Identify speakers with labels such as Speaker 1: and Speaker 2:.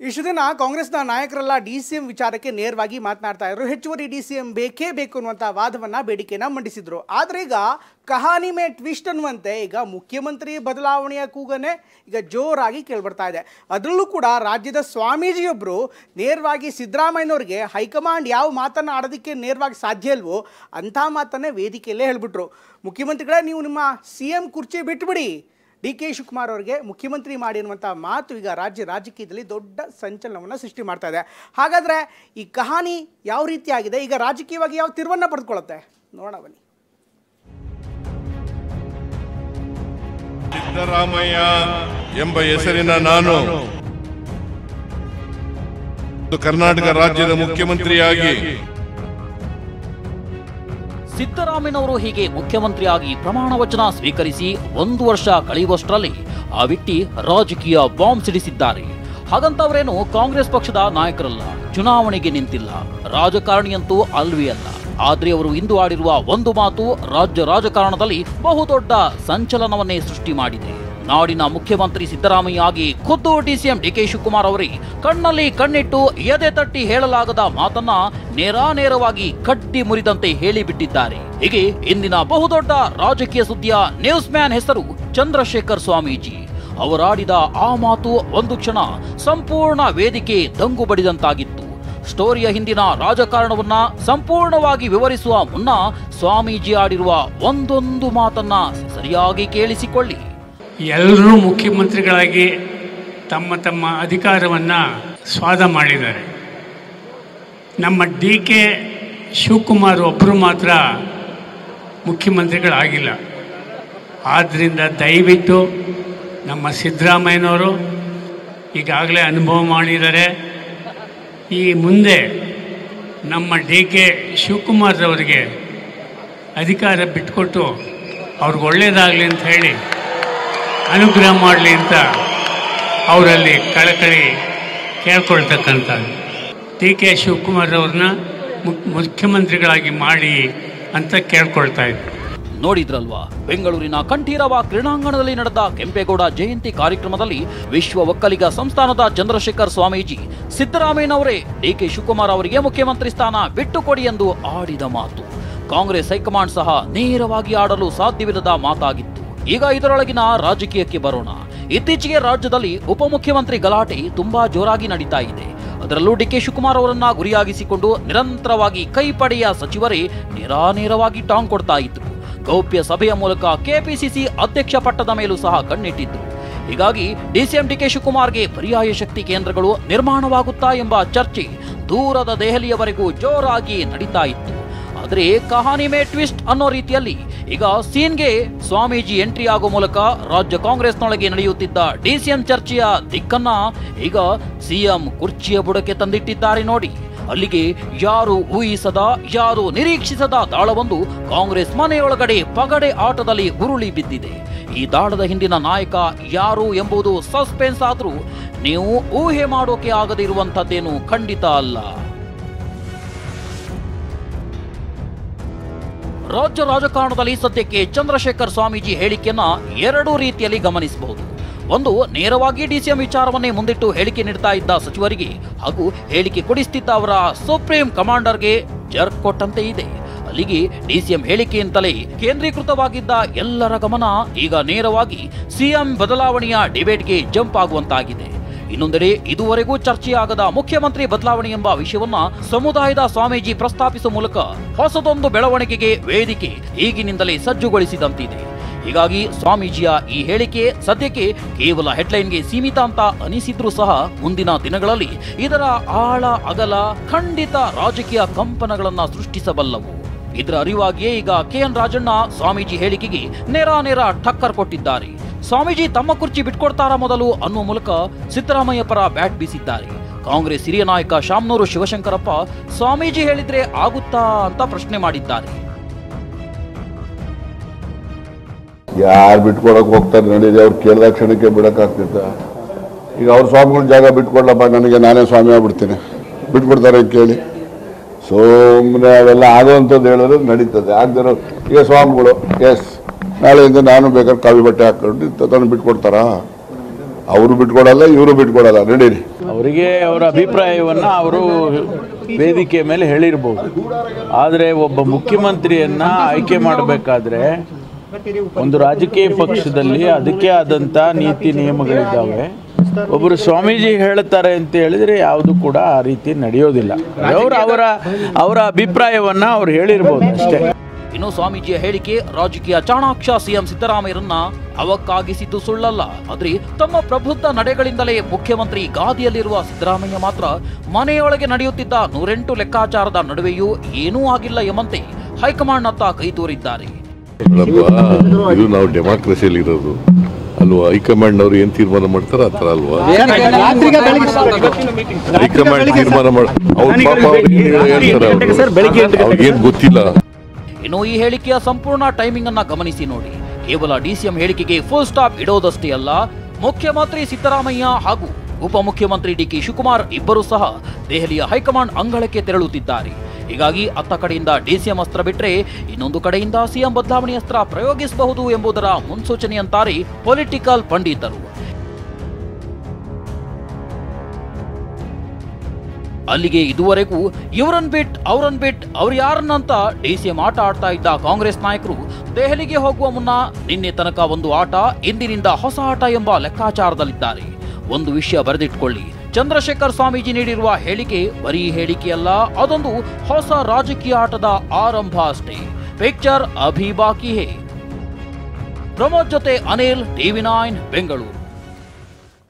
Speaker 1: ಇಷ್ಟು ದಿನ ಕಾಂಗ್ರೆಸ್ನ ನಾಯಕರೆಲ್ಲ ಡಿಸಿಎಂ ವಿಚಾರಕ್ಕೆ ನೇರವಾಗಿ ಮಾತನಾಡ್ತಾ ಇದ್ರು. ಹೆಚ್ಚುವರಿ ಡಿಸಿಎಂ ಬೇಕೇ ಬೇಕು ಅನ್ನುವಂಥ ವಾದವನ್ನು ಬೇಡಿಕೆಯನ್ನು ಮಂಡಿಸಿದ್ರು. ಆದರೆ ಈಗ ಕಹಾನಿ ಮೇ ಟ್ವಿಸ್ಟ್ ಅನ್ನುವಂತೆ ಈಗ ಮುಖ್ಯಮಂತ್ರಿ ಬದಲಾವಣೆಯ ಕೂಗನೆ ಈಗ ಜೋರಾಗಿ ಕೇಳಿಬರ್ತಾ ಇದೆ. ಅದರಲ್ಲೂ ಕೂಡ ರಾಜ್ಯದ ಸ್ವಾಮೀಜಿಯೊಬ್ಬರು ನೇರವಾಗಿ ಸಿದ್ದರಾಮಯ್ಯನವ್ರಿಗೆ ಹೈಕಮಾಂಡ್ ಯಾವ ಮಾತನ್ನು ಆಡೋದಕ್ಕೆ ನೇರವಾಗಿ ಸಾಧ್ಯ ಇಲ್ವೋ ಅಂಥ ಮಾತನ್ನೇ ವೇದಿಕೆಯಲ್ಲೇ ಹೇಳಿಬಿಟ್ರು. ಮುಖ್ಯಮಂತ್ರಿಗಳೇ, ನೀವು ನಿಮ್ಮ CM ಕುರ್ಚಿ ಬಿಟ್ಟುಬಿಡಿ, DK ಶಿವಕುಮಾರ್ ಅವರಿಗೆ ಮುಖ್ಯಮಂತ್ರಿ ಮಾಡಿ ಅನ್ನುವಂಥ ಮಾತು ಈಗ ರಾಜಕೀಯದಲ್ಲಿ ದೊಡ್ಡ ಸಂಚಲನವನ್ನು ಸೃಷ್ಟಿ ಮಾಡ್ತಾ ಇದೆ. ಹಾಗಾದರೆ ಈ ಕಹಾನಿ ಯಾವ ರೀತಿ ಆಗಿದೆ, ಈಗ ರಾಜಕೀಯವಾಗಿ ಯಾವ ತಿರುವನ್ನು ಪಡೆದುಕೊಳ್ಳುತ್ತೆ ನೋಡೋಣ ಬನ್ನಿ.
Speaker 2: ಸಿದ್ದರಾಮಯ್ಯ ಎಂಬ ಹೆಸರಿನ ನಾನು ಕರ್ನಾಟಕ ರಾಜ್ಯದ ಮುಖ್ಯಮಂತ್ರಿಯಾಗಿ
Speaker 3: ಸಿದ್ದರಾಮಯ್ಯನವರು ಹೀಗೆ ಮುಖ್ಯಮಂತ್ರಿಯಾಗಿ ಪ್ರಮಾಣ ವಚನ ಸ್ವೀಕರಿಸಿ 1 ವರ್ಷ ಕಳೆಯುವಷ್ಟರಲ್ಲಿ ಆ ವ್ಯಕ್ತಿ ರಾಜಕೀಯ ಬಾಂಬ್ ಸಿಡಿಸಿದ್ದಾರೆ. ಹಾಗಂತವರೇನು ಕಾಂಗ್ರೆಸ್ ಪಕ್ಷದ ನಾಯಕರಲ್ಲ, ಚುನಾವಣೆಗೆ ನಿಂತಿಲ್ಲ, ರಾಜಕಾರಣಿಯಂತೂ ಅಲ್ವೇ ಅಲ್ಲ. ಆದ್ರೆ ಅವರು ಇಂದು ಆಡಿರುವ ಒಂದು ಮಾತು ರಾಜ್ಯ ರಾಜಕಾರಣದಲ್ಲಿ ಬಹುದೊಡ್ಡ ಸಂಚಲನವನ್ನೇ ಸೃಷ್ಟಿ ಮಾಡಿದೆ. ನಾಡಿನ ಮುಖ್ಯಮಂತ್ರಿ ಸಿದ್ದರಾಮಯ್ಯ ಆಗಿ ಖುದ್ದು DCM DK ಶಿವಕುಮಾರ್ ಅವರೇ ಕಣ್ಣಲ್ಲಿ ಕಣ್ಣಿಟ್ಟು ಎದೆ ತಟ್ಟಿ ಹೇಳಲಾಗದ ಮಾತನ್ನ ನೇರವಾಗಿ ಕಡ್ಡಿ ಮುರಿದಂತೆ ಹೇಳಿಬಿಟ್ಟಿದ್ದಾರೆ. ಹೀಗೆ ಇಂದಿನ ಬಹುದೊಡ್ಡ ರಾಜಕೀಯ ಸುದ್ದಿಯ ನ್ಯೂಸ್ ಮ್ಯಾನ್ ಹೆಸರು ಚಂದ್ರಶೇಖರ್ ಸ್ವಾಮೀಜಿ. ಅವರಾಡಿದ ಆ ಮಾತು ಒಂದು ಕ್ಷಣ ಸಂಪೂರ್ಣ ವೇದಿಕೆ ದಂಗು ಬಡಿದಂತಾಗಿತ್ತು. ಸ್ಟೋರಿಯ ಹಿಂದಿನ ರಾಜಕಾರಣವನ್ನ ಸಂಪೂರ್ಣವಾಗಿ ವಿವರಿಸುವ ಮುನ್ನ ಸ್ವಾಮೀಜಿ ಆಡಿರುವ ಒಂದೊಂದು ಮಾತನ್ನ ಸರಿಯಾಗಿ ಕೇಳಿಸಿಕೊಳ್ಳಿ.
Speaker 4: ಎಲ್ಲರೂ ಮುಖ್ಯಮಂತ್ರಿಗಳಾಗಿ ತಮ್ಮ ತಮ್ಮ ಅಧಿಕಾರವನ್ನು ಸ್ವಾದ ಮಾಡಿದ್ದಾರೆ. ನಮ್ಮ DK ಶಿವಕುಮಾರ್ ಒಬ್ಬರು ಮಾತ್ರ ಮುಖ್ಯಮಂತ್ರಿಗಳಾಗಿಲ್ಲ. ಆದ್ದರಿಂದ ದಯವಿಟ್ಟು ನಮ್ಮ ಸಿದ್ದರಾಮಯ್ಯನವರು ಈಗಾಗಲೇ ಅನುಭವ ಮಾಡಿದ್ದಾರೆ. ಈ ಮುಂದೆ ನಮ್ಮ DK ಶಿವಕುಮಾರ್ ಅವರಿಗೆ ಅಧಿಕಾರ ಬಿಟ್ಟುಕೊಟ್ಟು ಅವ್ರಿಗೆ ಒಳ್ಳೆಯದಾಗಲಿ ಅಂತ ಹೇಳಿ ಅನುಗ್ರಹ ಮಾಡಲಿ ಅಂತ ಅವರಲ್ಲಿ ಕಳಕಳಿ ಕೇಳ್ಕೊಳ್ತಕ್ಕಂಥದ್ದು. DK ಶಿವಕುಮಾರ್ ಅವ್ರನ್ನ ಮುಖ್ಯಮಂತ್ರಿಗಳಾಗಿ ಮಾಡಿ ಅಂತ ಕೇಳ್ಕೊಳ್ತಾ ಇದ್ದೆ.
Speaker 3: ನೋಡಿದ್ರಲ್ವಾ, ಬೆಂಗಳೂರಿನ ಕಂಠೀರವ ಕ್ರೀಡಾಂಗಣದಲ್ಲಿ ನಡೆದ ಕೆಂಪೇಗೌಡ ಜಯಂತಿ ಕಾರ್ಯಕ್ರಮದಲ್ಲಿ ವಿಶ್ವ ಒಕ್ಕಲಿಗ ಸಂಸ್ಥಾನದ ಚಂದ್ರಶೇಖರ್ ಸ್ವಾಮೀಜಿ ಸಿದ್ದರಾಮಯ್ಯನವರೇ DK ಶಿವಕುಮಾರ್ ಅವರಿಗೆ ಮುಖ್ಯಮಂತ್ರಿ ಸ್ಥಾನ ಬಿಟ್ಟುಕೊಡಿ ಎಂದು ಆಡಿದ ಮಾತು ಕಾಂಗ್ರೆಸ್ ಹೈಕಮಾಂಡ್ ಸಹ ನೇರವಾಗಿ ಆಡಲು ಸಾಧ್ಯವಿಲ್ಲದ ಮಾತಾಗಿತ್ತು. ಈಗ ಇದರೊಳಗಿನ ರಾಜಕೀಯಕ್ಕೆ ಬರೋಣ. ಇತ್ತೀಚೆಗೆ ರಾಜ್ಯದಲ್ಲಿ ಉಪಮುಖ್ಯಮಂತ್ರಿ ಗಲಾಟೆ ತುಂಬಾ ಜೋರಾಗಿ ನಡೀತಾ ಇದೆ. ಅದರಲ್ಲೂ DK ಶಿವಕುಮಾರ್ ಅವರನ್ನ ಗುರಿಯಾಗಿಸಿಕೊಂಡು ನಿರಂತರವಾಗಿ ಕೈಪಡೆಯ ಸಚಿವರೇ ನೇರವಾಗಿ ಟಾಂಗ್ ಕೊಡ್ತಾ ಇದ್ರು. ಗೌಪ್ಯ ಸಭೆಯ ಮೂಲಕ KPCC ಅಧ್ಯಕ್ಷ ಪಟ್ಟದ ಮೇಲೂ ಸಹ ಕಣ್ಣಿಟ್ಟಿದ್ರು. ಹೀಗಾಗಿ DCM DK ಶಿವಕುಮಾರ್ಗೆ ಪರ್ಯಾಯ ಶಕ್ತಿ ಕೇಂದ್ರಗಳು ನಿರ್ಮಾಣವಾಗುತ್ತಾ ಎಂಬ ಚರ್ಚೆ ದೂರದ ದೆಹಲಿಯವರೆಗೂ ಜೋರಾಗಿ ನಡೀತಾ ಇತ್ತು. ಆದರೆ ಕಹಾನಿ ಮೇ ಟ್ವಿಸ್ಟ್ ಅನ್ನೋ ರೀತಿಯಲ್ಲಿ ಈಗ ಸೀನ್ಗೆ ಸ್ವಾಮೀಜಿ ಎಂಟ್ರಿ ಆಗೋ ಮೂಲಕ ರಾಜ್ಯ ಕಾಂಗ್ರೆಸ್ನೊಳಗೆ ನಡೆಯುತ್ತಿದ್ದ DCM ಚರ್ಚೆಯ ದಿಕ್ಕನ್ನ ಈಗ CM ಕುರ್ಚಿಯ ಬುಡಕ್ಕೆ ತಂದಿಟ್ಟಿದ್ದಾರೆ ನೋಡಿ. ಅಲ್ಲಿಗೆ ಯಾರು ಊಹಿಸದ, ಯಾರು ನಿರೀಕ್ಷಿಸದ ದಾಳವೊಂದು ಕಾಂಗ್ರೆಸ್ ಮನೆಯೊಳಗಡೆ ಪಗಡೆ ಆಟದಲ್ಲಿ ಉರುಳಿ ಬಿದ್ದಿದೆ. ಈ ದಾಳದ ಹಿಂದಿನ ನಾಯಕ ಯಾರು ಎಂಬುದು ಸಸ್ಪೆನ್ಸ್ ಆದ್ರೂ ನೀವು ಊಹೆ ಮಾಡೋಕೆ ಆಗದೇ ಇರುವಂತದ್ದೇನು ಖಂಡಿತ ಅಲ್ಲ. ರಾಜ್ಯ ರಾಜಕಾರಣದಲ್ಲಿ ಸದ್ಯಕ್ಕೆ ಚಂದ್ರಶೇಖರ್ ಸ್ವಾಮೀಜಿ ಹೇಳಿಕೆಯನ್ನ 2 ರೀತಿಯಲ್ಲಿ ಗಮನಿಸಬಹುದು. ಒಂದು, ನೇರವಾಗಿ DCM ವಿಚಾರವನ್ನೇ ಮುಂದಿಟ್ಟು ಹೇಳಿಕೆ ನೀಡ್ತಾ ಇದ್ದ ಸಚಿವರಿಗೆ ಹಾಗೂ ಹೇಳಿಕೆ ಕೊಡಿಸುತ್ತಿದ್ದ ಅವರ ಸುಪ್ರೀಂ ಕಮಾಂಡರ್ಗೆ ಜರ್ಕ್ ಕೊಟ್ಟಂತೆ ಇದೆ. ಅಲ್ಲಿಗೆ DCM ಹೇಳಿಕೆಯಿಂದಲೇ ಕೇಂದ್ರೀಕೃತವಾಗಿದ್ದ ಎಲ್ಲರ ಗಮನ ಈಗ ನೇರವಾಗಿ CM ಬದಲಾವಣೆಯ ಡಿಬೇಟ್ಗೆ ಜಂಪ್ ಆಗುವಂತಾಗಿದೆ. ಇನ್ನೊಂದೆಡೆ ಇದುವರೆಗೂ ಚರ್ಚೆಯಾಗದ ಮುಖ್ಯಮಂತ್ರಿ ಬದಲಾವಣೆ ಎಂಬ ವಿಷಯವನ್ನ ಸಮುದಾಯದ ಸ್ವಾಮೀಜಿ ಪ್ರಸ್ತಾಪಿಸುವ ಮೂಲಕ ಹೊಸದೊಂದು ಬೆಳವಣಿಗೆಗೆ ವೇದಿಕೆ ಈಗಿನಿಂದಲೇ ಸಜ್ಜುಗೊಳಿಸಿದಂತಿದೆ. ಹೀಗಾಗಿ ಸ್ವಾಮೀಜಿಯ ಈ ಹೇಳಿಕೆ ಸದ್ಯಕ್ಕೆ ಕೇವಲ ಹೆಡ್ಲೈನ್ಗೆ ಸೀಮಿತ ಅಂತ ಅನಿಸಿದ್ರೂ ಸಹ ಮುಂದಿನ ದಿನಗಳಲ್ಲಿ ಇದರ ಆಳ ಅಗಲ ಖಂಡಿತ ರಾಜಕೀಯ ಕಂಪನಗಳನ್ನ ಸೃಷ್ಟಿಸಬಲ್ಲವು. ಇದರ ಅರಿವಾಗಿಯೇ ಈಗ KN ರಾಜಣ್ಣ ಸ್ವಾಮೀಜಿ ಹೇಳಿಕೆಗೆ ನೇರ ಟಕ್ಕರ್ ಕೊಟ್ಟಿದ್ದಾರೆ. ಸ್ವಾಮೀಜಿ ತಮ್ಮ ಕುರ್ಚಿ ಬಿಟ್ಕೊಡ್ತಾರಾ ಮೊದಲು ಅನ್ನುವ ಮೂಲಕ ಸಿದ್ದರಾಮಯ್ಯ ಪರ ಬ್ಯಾಟ್ ಬೀಸಿದ್ದಾರೆ. ಕಾಂಗ್ರೆಸ್ ಹಿರಿಯ ನಾಯಕ ಶಾಮನೂರು ಶಿವಶಂಕರಪ್ಪ ಸ್ವಾಮೀಜಿ ಹೇಳಿದ್ರೆ ಆಗುತ್ತಾ ಅಂತ ಪ್ರಶ್ನೆ ಮಾಡಿದ್ದಾರೆ.
Speaker 5: ಯಾರು ಬಿಟ್ಕೊಡಕ್ ಹೋಗ್ತಾರೆ ನಡೀಲಿ, ಅವ್ರು ಕೇಳಿದ ಕ್ಷಣಕ್ಕೆ ಬಿಡಕ್ಕಾಗ್ತಿತ್ತ? ಈಗ ಅವ್ರ ಸ್ವಾಮಿಗಳ ಜಾಗ ಬಿಟ್ಕೊಡ್ಲಪ್ಪ, ನನಗೆ ನಾನೇ ಸ್ವಾಮಿ ಆಗ್ಬಿಡ್ತೀನಿ, ಬಿಟ್ಕೊಡ್ತಾರೆ ಕೇಳಿ. ಸುಮ್ಮನೆ ಅವೆಲ್ಲ ಆಗೋವಂಥದ್ದು ಹೇಳಿದ್ರೆ ನಡೀತದೆ. ಆಗದಿರೋ ಈಗ ಸ್ವಾಮಿಗಳು ನಾಳೆಯಿಂದ ನಾನು ಬೇಕಾದ್ರೆ ಕಾವಿ ಬಟ್ಟೆ ಹಾಕೊಂಡು ತಂದು ಬಿಟ್ಕೊಡ್ತಾರಾ? ಅವರು ಬಿಟ್ಕೊಡಲ್ಲ, ಇವರು ಬಿಟ್ಕೊಡಲ್ಲ. ನಡೀರಿ.
Speaker 6: ಅವರಿಗೆ ಅವರ ಅಭಿಪ್ರಾಯವನ್ನು ಅವರು ವೇದಿಕೆ ಮೇಲೆ ಹೇಳಿರ್ಬೋದು. ಆದರೆ ಒಬ್ಬ ಮುಖ್ಯಮಂತ್ರಿಯನ್ನು ಆಯ್ಕೆ ಮಾಡಬೇಕಾದ್ರೆ ಒಂದು ರಾಜಕೀಯ ಪಕ್ಷದಲ್ಲಿ ಅದಕ್ಕೆ ಆದಂಥ ನೀತಿ ನಿಯಮಗಳಿದ್ದಾವೆ. ಒಬ್ಬರು ಸ್ವಾಮೀಜಿ ಹೇಳ್ತಾರೆ ಅಂತ ಹೇಳಿದರೆ ಯಾವುದು ಕೂಡ ಆ ರೀತಿ ನಡೆಯೋದಿಲ್ಲ. ಅವರ ಅಭಿಪ್ರಾಯವನ್ನು ಅವ್ರು ಹೇಳಿರ್ಬೋದು ಅಷ್ಟೇ.
Speaker 3: ಇನ್ನು ಸ್ವಾಮೀಜಿಯ ಹೇಳಿಕೆ ರಾಜಕೀಯ ಚಾಣಾಕ್ಷ ಸಿಎಂ ಸಿದ್ದರಾಮಯ್ಯರನ್ನ ಅವಕ್ಕಾಗಿಸಿದ್ದು ಸುಳ್ಳಲ್ಲ. ಆದ್ರೆ ತಮ್ಮ ಪ್ರಬುದ್ಧ ನಡೆಗಳಿಂದಲೇ ಮುಖ್ಯಮಂತ್ರಿ ಗಾದಿಯಲ್ಲಿರುವ ಸಿದ್ದರಾಮಯ್ಯ ಮಾತ್ರ ಮನೆಯೊಳಗೆ ನಡೆಯುತ್ತಿದ್ದ 108 ಲೆಕ್ಕಾಚಾರದ ನಡುವೆಯೂ ಏನೂ ಆಗಿಲ್ಲ ಎಂಬಂತೆ ಹೈಕಮಾಂಡ್ನತ್ತ ಕೈ ತೋರಿದ್ದಾರೆ.
Speaker 2: ಇದು ನಾವು ಡೆಮಾಕ್ರಸಿಯಲ್ಲಿ ಇರೋದು ಅಲ್ವಾ? ಹೈಕಮಾಂಡ್ ಅವರು ಏನ್ ತೀರ್ಮಾನ ಮಾಡ್ತಾರ ಆ ಥರ ಅಲ್ವಾ? ಹೈಕಮಾಂಡ್ ತೀರ್ಮಾನ ಅವ್ರಿಗೇನ್ ಗೊತ್ತಿಲ್ಲ.
Speaker 3: ಇನ್ನು ಈ ಹೇಳಿಕೆಯ ಸಂಪೂರ್ಣ ಟೈಮಿಂಗ್ ಅನ್ನ ಗಮನಿಸಿ ನೋಡಿ. ಕೇವಲ ಡಿಸಿಎಂ ಹೇಳಿಕೆಗೆ ಫುಲ್ ಸ್ಟಾಪ್ ಇಡೋದಷ್ಟೇ ಅಲ್ಲ, ಮುಖ್ಯಮಂತ್ರಿ ಸಿದ್ದರಾಮಯ್ಯ ಹಾಗೂ ಉಪಮುಖ್ಯಮಂತ್ರಿ ಡಿಕೆ ಶಿವಕುಮಾರ್ ಇಬ್ಬರೂ ಸಹ ದೆಹಲಿಯ ಹೈಕಮಾಂಡ್ ಅಂಗಳಕ್ಕೆ ತೆರಳುತ್ತಿದ್ದಾರೆ. ಹೀಗಾಗಿ ಅತ್ತ ಕಡೆಯಿಂದ ಡಿಸಿಎಂ ಅಸ್ತ್ರ ಬಿಟ್ರೆ ಇನ್ನೊಂದು ಕಡೆಯಿಂದ ಸಿಎಂ ಬದಲಾವಣೆ ಅಸ್ತ್ರ ಪ್ರಯೋಗಿಸಬಹುದು ಎಂಬುದರ ಮುನ್ಸೂಚನೆಯಂತಾರೆ ಪೊಲಿಟಿಕಲ್ ಪಂಡಿತರು. ಅಲ್ಲಿಗೆ ಇದುವರೆಗೂ ಇವರನ್ ಬಿಟ್ ಅವ್ರು ಯಾರನ್ನಂತ ಡಿಸಿಎಂ ಆಟ ಆಡ್ತಾ ಇದ್ದ ಕಾಂಗ್ರೆಸ್ ನಾಯಕರು ದೆಹಲಿಗೆ ಹೋಗುವ ಮುನ್ನ ನಿನ್ನೆ ತನಕ ಒಂದು ಆಟ, ಇಂದಿನಿಂದ ಹೊಸ ಆಟ ಎಂಬ ಲೆಕ್ಕಾಚಾರದಲ್ಲಿದ್ದಾರೆ. ಒಂದು ವಿಷಯ ಬರೆದಿಟ್ಕೊಳ್ಳಿ, ಚಂದ್ರಶೇಖರ್ ಸ್ವಾಮೀಜಿ ನೀಡಿರುವ ಹೇಳಿಕೆ ಬರೀ ಹೇಳಿಕೆಯಲ್ಲ, ಅದೊಂದು ಹೊಸ ರಾಜಕೀಯ ಆಟದ ಆರಂಭ ಅಷ್ಟೇ. ಪಿಕ್ಚರ್ ಅಭಿ ಬಾಕಿ ಹೇ. ಪ್ರಮೋದ್ ಜೊತೆ ಅನಿಲ್, TV9 ಬೆಂಗಳೂರು.